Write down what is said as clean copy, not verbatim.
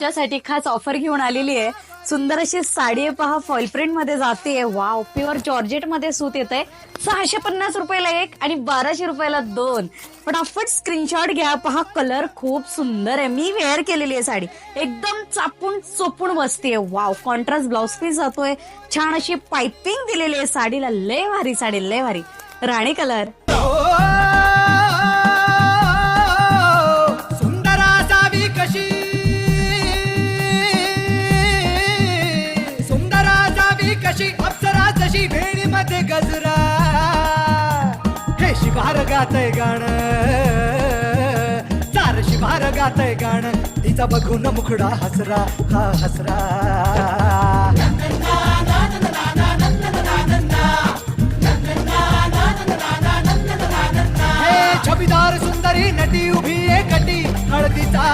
त्यासाठी खास ऑफर घेऊन आलेली आहे. सुंदर अशी साडी आहे पहा, फॉईल प्रिंट मध्ये जाते. वाव, प्युअर जॉर्जेट मध्ये सूत येत आहे. 650 रुपयाला एक आणि 1200 रुपयाला दोन. फटाफट स्क्रीनशॉट घ्या. पहा, कलर खूप सुंदर आहे. मी वेअर केलेली आहे साडी, एकदम चापून चोपून बसते. वाव, कॉन्ट्रास्ट ब्लाउज पीस जातोय. छान अशी पाइपिंग दिलेली आहे साडीला. लय भारी साडी, लय भारी. राणी कलर. अप्सरा जशी वेणी मध्ये गजरा, हे शिवार गातय गाणं, चार शिवार गातय गाणं, तिचा बघून मुखडा हसरा, हा हसरा. हे छबीदार सुंदरी नटी उभी एकटी, हळदीचा